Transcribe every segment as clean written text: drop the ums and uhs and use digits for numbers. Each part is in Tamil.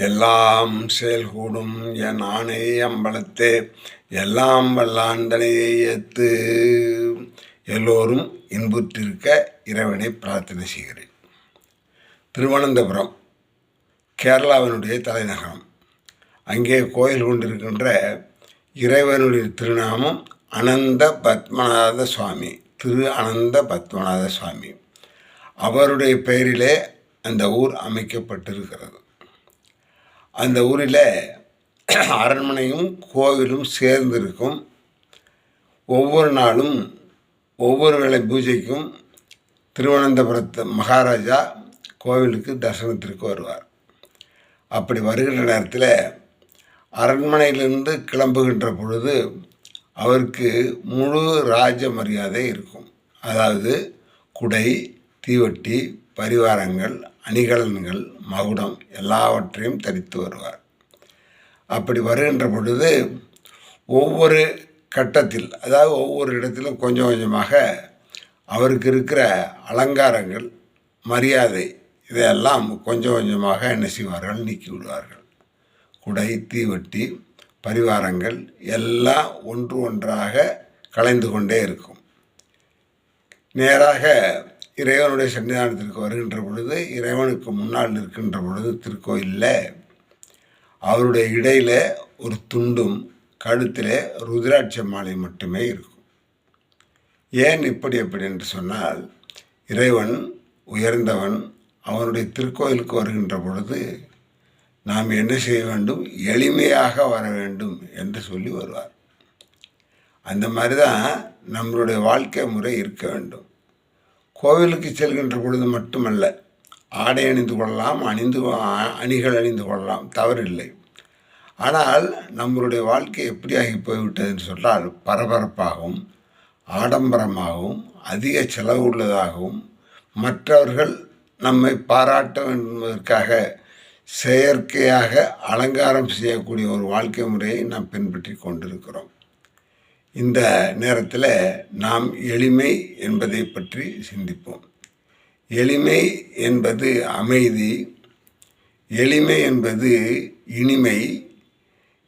எல்லாம் செயல்கூடும் என் ஆணை அம்பலத்தே எல்லாம் வல்லாண்டனையை ஏத்து. எல்லோரும் இன்புற்றிருக்க இறைவனை பிரார்த்தனை செய்கிறேன். திருவனந்தபுரம் கேரளாவினுடைய தலைநகரம். அங்கே கோயில் கொண்டிருக்கின்ற இறைவனுடைய திருநாமம் அனந்த பத்மநாத சுவாமி. திரு அனந்த பத்மநாத சுவாமி. அவருடைய பெயரிலே அந்த ஊர் அமைக்கப்பட்டிருக்கிறது. அந்த ஊரில் அரண்மனையும் கோவிலும் சேர்ந்திருக்கும். ஒவ்வொரு நாளும் ஒவ்வொரு வேளை பூஜைக்கும் திருவனந்தபுரத்து மகாராஜா கோவிலுக்கு தரிசனத்திற்கு வருவார். அப்படி வருகின்ற நேரத்தில் அரண்மனையிலிருந்து கிளம்புகின்ற பொழுது அவருக்கு முழு ராஜ மரியாதை இருக்கும். அதாவது குடை, தீவட்டி, பரிவாரங்கள், அணிகலன்கள், மகுடம் எல்லாவற்றையும் தரித்து வருவார். அப்படி வருகின்ற பொழுது ஒவ்வொரு கட்டத்தில், அதாவது ஒவ்வொரு இடத்திலும் கொஞ்சம் கொஞ்சமாக அவருக்கு இருக்கிற அலங்காரங்கள், மரியாதை இதையெல்லாம் கொஞ்சம் கொஞ்சமாக என்ன செய்வார்கள், நீக்கி விடுவார்கள். குடை, தீவட்டி, பரிவாரங்கள் எல்லாம் ஒன்று ஒன்றாக கலைந்து கொண்டே இருக்கும். நேராக இறைவனுடைய சன்னிதானத்திற்கு வருகின்ற பொழுது, இறைவனுக்கு முன்னால் நிற்கின்ற பொழுது திருக்கோயிலில் அவருடைய இடையில் ஒரு துண்டும் கழுத்தில் ருத்ராட்ச மாலை மட்டுமே இருக்கும். ஏன் இப்படி என்று சொன்னால், இறைவன் உயர்ந்தவன். அவனுடைய திருக்கோயிலுக்கு வருகின்ற பொழுது நாம் என்ன செய்ய வேண்டும், எளிமையாக வர வேண்டும் என்று சொல்லி வருவார். அந்த மாதிரி தான் நம்மளுடைய வாழ்க்கை முறை இருக்க வேண்டும். கோவிலுக்கு செல்கின்ற பொழுது மட்டுமல்ல, ஆடை அணிந்து கொள்ளலாம், அணிகள் அணிந்து கொள்ளலாம், தவறில்லை. ஆனால் நம்மளுடைய வாழ்க்கை எப்படியாகி போய்விட்டதுன்னு சொன்னால், பரபரப்பாகவும் ஆடம்பரமாகவும் அதிக செலவு உள்ளதாகவும் மற்றவர்கள் நம்மை பாராட்ட என்பதற்காக செயற்கையாக அலங்காரம் செய்யக்கூடிய ஒரு வாழ்க்கை முறையை நாம் பின்பற்றி கொண்டிருக்கிறோம். இந்த நேரத்தில் நாம் எளிமை என்பதை பற்றி சிந்திப்போம். எளிமை என்பது அமைதி, எளிமை என்பது இனிமை,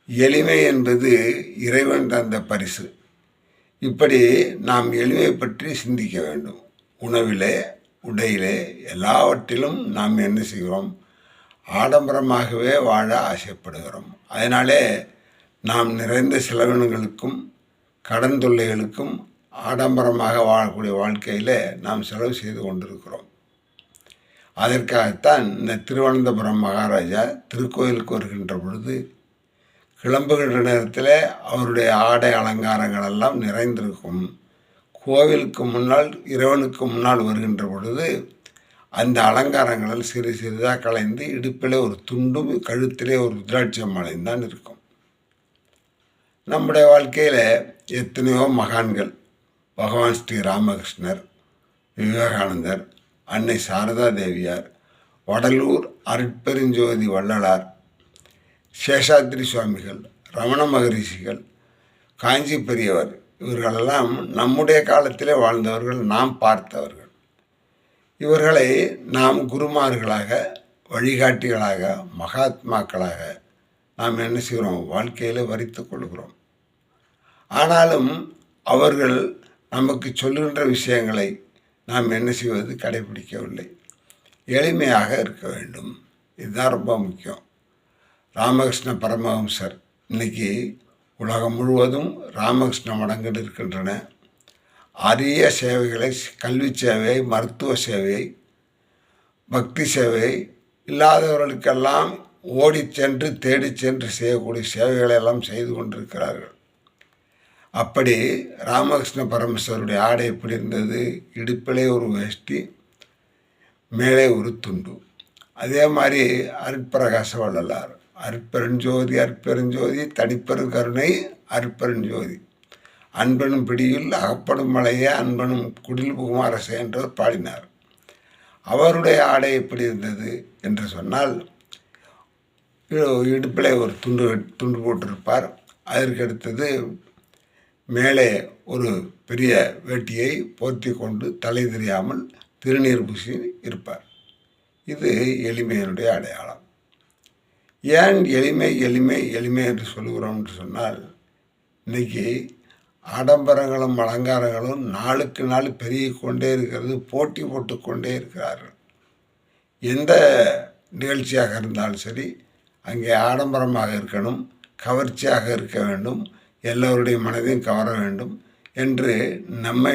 எளிமை என்பது இறைவன் தந்த பரிசு. இப்படி நாம் எளிமை பற்றி சிந்திக்க வேண்டும். உணவிலே, உடையிலே, எல்லாவற்றிலும் நாம் என்ன செய்கிறோம், ஆடம்பரமாகவே வாழ ஆசைப்படுகிறோம். அதனாலே நாம் நிறைந்த செலவினங்களுக்கும் கடன் தொல்லைகளுக்கும் ஆடம்பரமாக வாழக்கூடிய வாழ்க்கையில் நாம் செலவு செய்து கொண்டிருக்கிறோம். அதற்காகத்தான் இந்த திருவனந்தபுரம் மகாராஜா திருக்கோயிலுக்கு வருகின்ற பொழுது கிளம்புகின்ற நேரத்தில் அவருடைய ஆடை அலங்காரங்கள் எல்லாம் நிறைந்திருக்கும். கோவிலுக்கு முன்னால், இறைவனுக்கு முன்னால் வருகின்ற பொழுது அந்த அலங்காரங்களில் சிறு சிறிதாக கலைந்து இடுப்பில் ஒரு துண்டும் கழுத்திலே ஒரு ருத்ராட்ச மாலையும் தான் இருக்கும். நம்முடைய வாழ்க்கையில் எத்தனையோ மகான்கள், பகவான் ஸ்ரீ ராமகிருஷ்ணர், விவேகானந்தர், அன்னை சாரதா தேவியார், வடலூர் அருட்பெருஞ்சோதி வள்ளலார், சேஷாத்ரி சுவாமிகள், ரமண மகரிஷிகள், காஞ்சி பெரியவர், இவர்களெல்லாம் நம்முடைய காலத்திலே வாழ்ந்தவர்கள், நாம் பார்த்தவர்கள். இவர்களை நாம் குருமார்களாக, வழிகாட்டிகளாக, மகாத்மாக்களாக நாம் என்ன செய்கிறோம், வாழ்க்கையில் வரித்து கொள்கிறோம். ஆனாலும் அவர்கள் நமக்கு சொல்லுகின்ற விஷயங்களை நாம் என்ன செய்வது, கடைபிடிக்கவில்லை. எளிமையாக இருக்க வேண்டும். இதுதான் ரொம்ப முக்கியம். ராமகிருஷ்ண பரமஹம்சர், இன்றைக்கி உலகம் முழுவதும் ராமகிருஷ்ண மடங்கள் இருக்கின்றன. அரிய சேவைகளை, கல்வி சேவை, மருத்துவ சேவை, பக்தி சேவை இல்லாதவர்களுக்கெல்லாம் ஓடி சென்று தேடி சென்று செய்யக்கூடிய சேவைகளை எல்லாம் செய்து கொண்டிருக்கிறார்கள். அப்படி ராமகிருஷ்ண பரமஹம்சருடைய ஆடை எப்படி இருந்தது, இடுப்பிலே ஒரு வேஷ்டி, மேலே ஒரு துண்டு. அதே மாதிரி அருட்பிரகாச வள்ளலார், அருட்பெருஞ்சோதி அருட்பெருஞ்சோதி தனிப்பெரு கருணை அருட்பெருஞ்சோதி, அன்பனும் பிடியில் அகப்படும் மலையே அன்பனும் குடில் புகுமாரசே என்றவர் பாடினார். அவருடைய ஆடை எப்படி இருந்தது என்று சொன்னால், இடுப்பில் ஒரு துண்டு போட்டிருப்பார். அதற்கு அடுத்தது மேலே ஒரு பெரிய வேட்டியை போர்த்தி கொண்டு தலை தெரியாமல் திருநீர் பூசி இருப்பார். இது எளிமையினுடைய அடையாளம். ஏன் எளிமை எளிமை எளிமை என்று சொல்கிறோம் என்று சொன்னால், இன்றைக்கி ஆடம்பரங்களும் அலங்காரங்களும் நாளுக்கு நாள் பெருகிக் கொண்டே இருக்கிறது, போட்டி போட்டுக்கொண்டே இருக்கிறார்கள். எந்த நிகழ்ச்சியாக இருந்தாலும் சரி, அங்கே ஆடம்பரமாக இருக்கணும், கவர்ச்சியாக இருக்க வேண்டும், எல்லோருடைய மனதையும் கவர வேண்டும் என்று நம்மை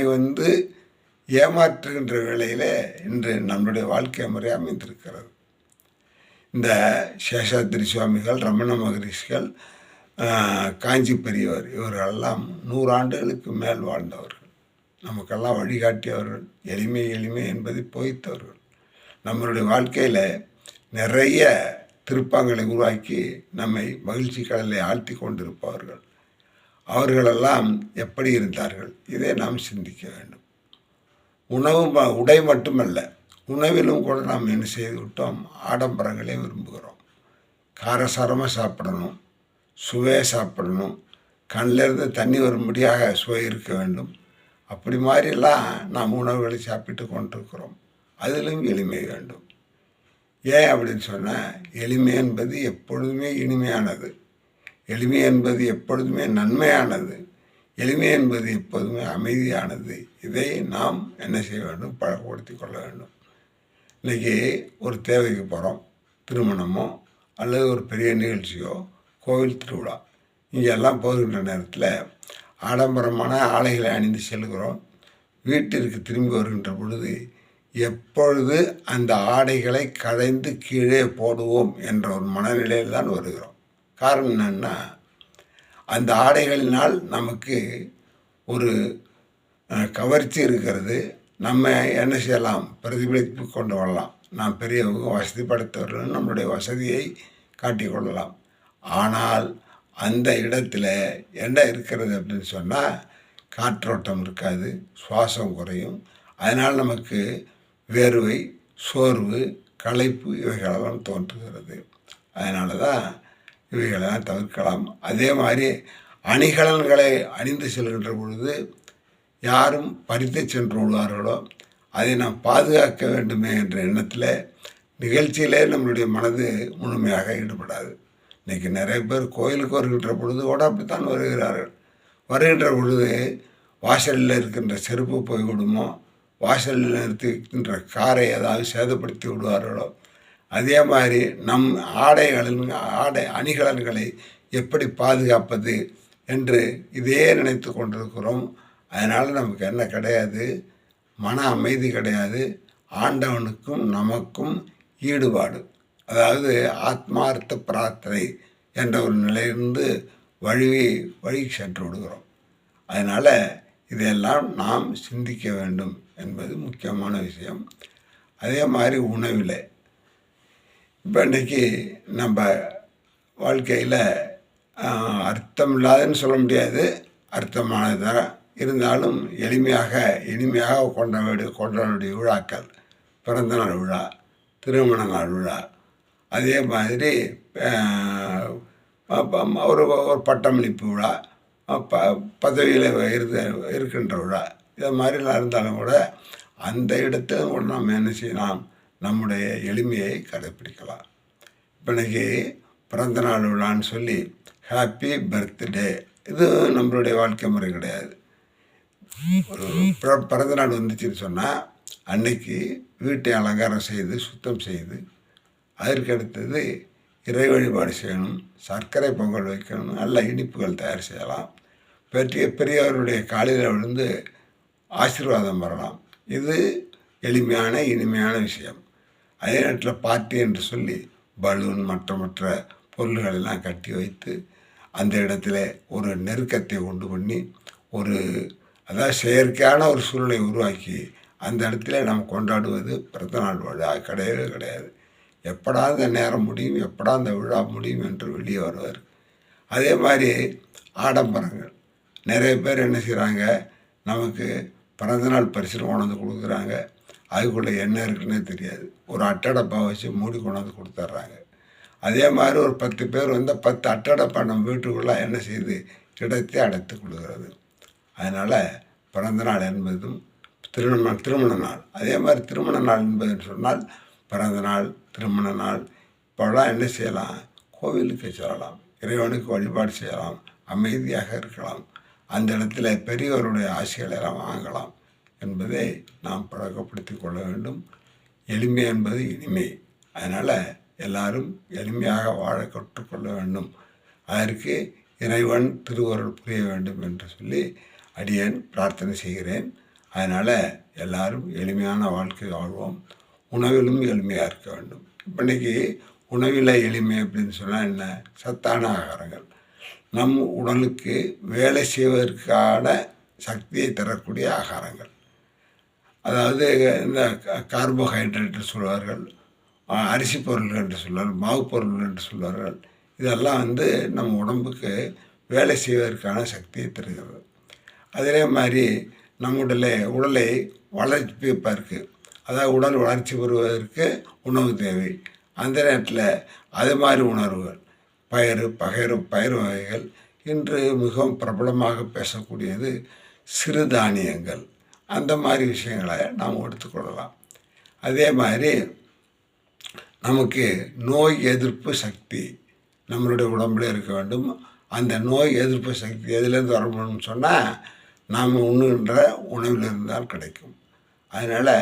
ஏமாற்றுகின்ற வேளையில் இன்று நம்முடைய வாழ்க்கை முறை அமைந்திருக்கிறது. இந்த சேஷாத்திரி சுவாமிகள், ரமண மகரிஷிகள், காஞ்சி பெரியவர் இவர்களெல்லாம் 100 ஆண்டுகளுக்கு மேல் வாழ்ந்தவர்கள். நமக்கெல்லாம் வழிகாட்டியவர்கள். எளிமை எளிமை என்பதை போதித்தவர்கள். நம்மளுடைய வாழ்க்கையில் நிறைய திருப்பங்களை உருவாக்கி நம்மை மகிழ்ச்சி கடலை ஆழ்த்தி கொண்டிருப்பவர்கள். அவர்களெல்லாம் எப்படி இருந்தார்கள்? இதை நாம் சிந்திக்க வேண்டும். உடை மட்டுமல்ல, உணவிலும் கூட நாம் என்ன செய்து விட்டோம்? ஆடம்பரங்களே விரும்புகிறோம். காரசாரமாக சாப்பிடணும், சுவையாக சாப்பிடணும், கண்ணிலிருந்து தண்ணி வரும்படியாக சுவை இருக்க வேண்டும். அப்படி மாதிரிலாம் நாம் உணவுகளை சாப்பிட்டு கொண்டிருக்கிறோம். அதிலும் எளிமை வேண்டும். ஏன் அப்படின்னு சொன்னால், எளிமை என்பது எப்பொழுதுமே இனிமையானது, எளிமை என்பது எப்பொழுதுமே நன்மையானது, எளிமை என்பது எப்போதுமே அமைதியானது. இதை நாம் என்ன செய்ய வேண்டும்? பழக்கப்படுத்தி கொள்ள வேண்டும். இன்றைக்கி ஒரு தேவைக்கு போகிறோம், திருமணமோ அல்லது ஒரு பெரிய நிகழ்ச்சியோ, கோவில் திருவிழா, இங்கெல்லாம் போகின்ற நேரத்தில் ஆடம்பரமான ஆடைகளை அணிந்து செல்கிறோம். வீட்டிற்கு திரும்பி வருகின்ற பொழுது எப்பொழுது அந்த ஆடைகளை களைந்து கீழே போடுவோம் என்ற ஒரு மனநிலையில் தான் வருகிறோம். காரணம் என்னென்னா, அந்த ஆடைகளினால் நமக்கு ஒரு கவர்ச்சி இருக்கிறது. நம்ம என்ன செய்யலாம்? பிரதிபலிப்பு கொண்டு வரலாம். நாம் பெரியவங்க, வசதி படைத்தவர்கள், நம்மளுடைய வசதியை காட்டிக்கொள்ளலாம். ஆனால் அந்த இடத்துல என்ன இருக்கிறது அப்படின்னு சொன்னால், காற்றோட்டம் இருக்காது, சுவாசம் குறையும். அதனால் நமக்கு வேர்வை, சோர்வு, களைப்பு இவைகளெல்லாம் தோன்றுகிறது. அதனால தான் இவைகளெல்லாம் தவிர்க்கலாம். அதே மாதிரி அணிகலன்களை அணிந்து செல்கின்ற பொழுது யாரும் பறித்து சென்று விடுவார்களோ, அதை நாம் பாதுகாக்க வேண்டுமே என்ற எண்ணத்தில் நிகழ்ச்சியிலே நம்மளுடைய மனது முழுமையாக ஈடுபடாது. இன்றைக்கி நிறைய பேர் கோயிலுக்கு வருகின்ற பொழுது கூட அப்படித்தான் வருகிறார்கள். வருகின்ற பொழுது வாசலில் இருக்கின்ற செருப்பு போய்விடுமோ, வாசலில் நிறுத்தி இருக்கின்ற காரை ஏதாவது சேதப்படுத்தி விடுவார்களோ, அதே மாதிரி நம் ஆடை அணிகலன்களை எப்படி பாதுகாப்பது என்று இதே நினைத்து கொண்டிருக்கிறோம். அதனால் நமக்கு என்ன கிடையாது? மன அமைதி கிடையாது. ஆண்டவனுக்கும் நமக்கும் ஈடுபாடு, அதாவது ஆத்மார்த்த பிரார்த்தனை என்ற ஒரு நிலையிலிருந்து வழி சென்று விடுகிறோம். அதனால் இதையெல்லாம் நாம் சிந்திக்க வேண்டும் என்பது முக்கியமான விஷயம். அதே மாதிரி உணவில் இப்போ இன்றைக்கி நம்ம வாழ்க்கையில் அர்த்தம் இல்லாதன்னு சொல்ல முடியாது, அர்த்தமானதாக இருந்தாலும் இனிமையாக கொண்டாடக்கூடிய விழாக்கள், பிறந்தநாள் விழா, திருமண நாள் விழா, அதே மாதிரி ஒரு பட்டமளிப்பு விழா, பதவியில் இருக்கின்ற விழா, இது மாதிரிலாம் இருந்தாலும் கூட அந்த இடத்துல கூட நம்ம என்ன செய்யலாம்? நம்முடைய எளிமையை கடைப்பிடிக்கலாம். இப்போ இன்றைக்கி பிறந்தநாள் விழான்னு சொல்லி ஹாப்பி பர்த்டே, இது நம்மளுடைய வாழ்க்கை முறை கிடையாது. ஒரு பிறந்தநாள் வந்துச்சுன்னு சொன்னால் அன்னைக்கு வீட்டை அலங்காரம் செய்து சுத்தம் செய்து அதற்கு அடுத்தது இறை வழிபாடு செய்யணும், சர்க்கரை பொங்கல் வைக்கணும், நல்ல இனிப்புகள் தயார் செய்யலாம், பெரியவருடைய காலில் விழுந்து ஆசீர்வாதம் பெறலாம். இது எளிமையான இனிமையான விஷயம். அதே நேரத்தில் பார்ட்டி என்று சொல்லி பலூன் மற்ற பொருள்களெல்லாம் கட்டி வைத்து அந்த இடத்துல ஒரு நெருக்கத்தை உண்டு பண்ணி அதாவது செயற்கையான ஒரு சூழ்நிலை உருவாக்கி அந்த இடத்துல நாம் கொண்டாடுவது பிறந்தநாள் விழா கிடையவே கிடையாது. எப்படா இந்த நேரம் முடியும், எப்படா இந்த விழா முடியும் என்று வெளியே வருவார். அதே மாதிரி ஆடம்பரங்கள், நிறைய பேர் என்ன செய்கிறாங்க? நமக்கு பிறந்தநாள் பரிசு கொண்டாந்து கொடுக்குறாங்க. அதுக்குள்ளே என்ன இருக்குன்னே தெரியாது. ஒரு அட்டடப்பா வச்சு மூடி கொண்டாந்து கொடுத்துட்றாங்க. அதே மாதிரி ஒரு 10 பேர் 10 அட்டடப்பா நம்ம வீட்டுக்குள்ளே என்ன செய்யுது? இடத்தை அடைத்து கொள்கிறது. அதனால் பிறந்தநாள் என்பதும் திருமண நாள், அதே மாதிரி திருமண நாள் என்பதுன்னு சொன்னால் பிறந்த நாள், திருமண நாள், இப்போலாம் என்ன செய்யலாம்? கோவிலுக்கு செல்லலாம், இறைவனுக்கு வழிபாடு செய்யலாம், அமைதியாக இருக்கலாம், அந்த இடத்துல பெரியவருடைய ஆசைகளை எல்லாம் வாங்கலாம் என்பதை நாம் பழக்கப்படுத்தி கொள்ள வேண்டும். எளிமை என்பது இனிமை. அதனால் எல்லாரும் எளிமையாக வாழ கற்றுக்கொள்ள வேண்டும். அதற்கு இறைவன் திருவருள் புரிய வேண்டும் என்று சொல்லி அடியேன் பிரார்த்தனை செய்கிறேன். அதனால் எல்லாரும் எளிமையான வாழ்க்கை வாழ்வோம். உணவிலும் எளிமையாக இருக்க வேண்டும். இப்போ இன்றைக்கி உணவில் எளிமை அப்படின்னு சொன்னால் என்ன? சத்தான ஆகாரங்கள், நம் உடலுக்கு வேலை செய்வதற்கான சக்தியை தரக்கூடிய ஆகாரங்கள். அதாவது இந்த கார்போஹைட்ரேட் சொல்வார்கள், அரிசி பொருள்கள் என்று சொல்வார்கள், மாவு பொருள்கள் என்று சொல்வார்கள். இதெல்லாம் நம்ம உடம்புக்கு வேலை செய்வதற்கான சக்தியை தருகிறது. அதே மாதிரி நம்முடைய உடலை வளர்ப்பதற்கு, அதாவது உடல் வளர்ச்சி பெறுவதற்கு உணவு தேவை. அந்த நேரத்தில் அது மாதிரி உணர்வுகள், பயிறு வகைகள் இன்று மிகவும் பிரபலமாக பேசக்கூடியது சிறுதானியங்கள். அந்த மாதிரி விஷயங்களை நாம் எடுத்துக்கொள்ளலாம். அதே மாதிரி நமக்கு நோய் எதிர்ப்பு சக்தி நம்மளுடைய உடம்புல இருக்க வேண்டும். அந்த நோய் எதிர்ப்பு சக்தி எதுலேருந்து வரணும்னு சொன்னால் நாம் உண்ணுகின்ற உணவில் இருந்தால் கிடைக்கும். அதனால்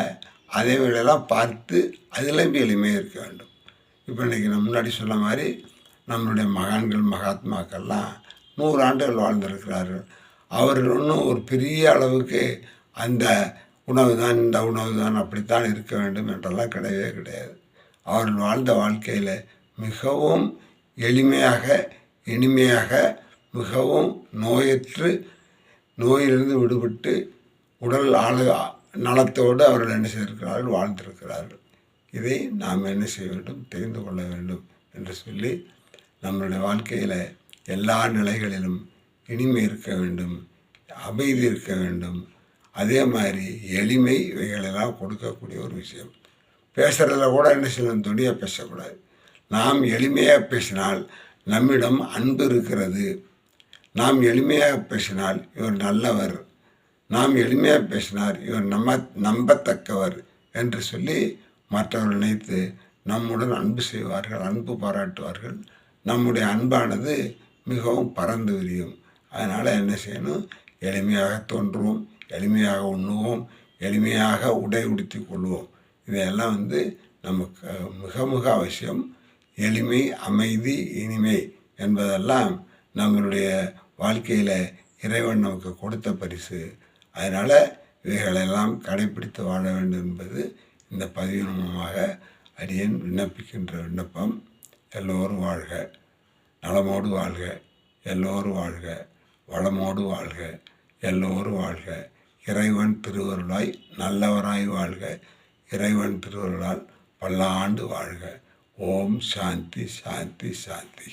அதே வேளையெல்லாம் பார்த்து அதில் எளிமையாக இருக்க வேண்டும். இப்போ இன்றைக்கி நான் முன்னாடி சொன்ன மாதிரி நம்மளுடைய மகான்கள் மகாத்மாக்கள்லாம் 100 ஆண்டுகள் வாழ்ந்திருக்கிறார்கள். அவர்கள் ஒன்றும் ஒரு பெரிய அளவுக்கு அந்த உணவு தான், இந்த உணவு தான், அப்படித்தான் இருக்க வேண்டும் என்றெல்லாம் கிடையவே கிடையாது. அவர்கள் வாழ்ந்த வாழ்க்கையில் மிகவும் எளிமையாக, இனிமையாக, மிகவும் நோயற்று, நோயிலிருந்து விடுபட்டு உடல் நலத்தோடு அவர்கள் என்ன செய்திருக்கிறார்கள், வாழ்ந்திருக்கிறார்கள். இதை நாம் என்ன செய்ய வேண்டும், தெரிந்து கொள்ள வேண்டும் என்று சொல்லி நம்மளுடைய வாழ்க்கையில் எல்லா நிலைகளிலும் இனிமை இருக்க வேண்டும், அமைதி இருக்க வேண்டும். அதே மாதிரி எளிமை இவைகளெல்லாம் கொடுக்கக்கூடிய ஒரு விஷயம். பேசுகிறதுல கூட என்ன செய்யணும், துணியாக பேசக்கூடாது. நாம் எளிமையாக பேசினால் நம்மிடம் அன்பு இருக்கிறது. நாம் எளிமையாக பேசினால் இவர் நல்லவர், நாம் எளிமையாக பேசினார் இவர் நம்பத்தக்கவர் என்று சொல்லி மற்றவர்கள் நினைத்து நம்முடன் அன்பு செய்வார்கள், அன்பு பாராட்டுவார்கள். நம்முடைய அன்பானது மிகவும் பறந்து விரியும். அதனால் என்ன செய்யணும், எளிமையாக தோன்றுவோம், எளிமையாக உண்ணுவோம், எளிமையாக உடை உடுத்தி கொள்வோம். இதையெல்லாம் நமக்கு மிக மிக அவசியம். எளிமை, அமைதி, இனிமை என்பதெல்லாம் நம்மளுடைய வாழ்க்கையில் இறைவன் நமக்கு கொடுத்த பரிசு. அதனால் இவைகளெல்லாம் கடைப்பிடித்து வாழ வேண்டும் என்பது இந்த பதிவின் மூலமாக அடியேன் விண்ணப்பிக்கின்ற விண்ணப்பம். எல்லோரும் வாழ்க, நலமோடு வாழ்க, எல்லோரும் வாழ்க, வளமோடு வாழ்க, எல்லோரும் வாழ்க. இறைவன் திருவருளாய் நல்லவராய் வாழ்க, இறைவன் திருவருளால் பல்லாண்டு வாழ்க. ஓம் சாந்தி சாந்தி சாந்தி.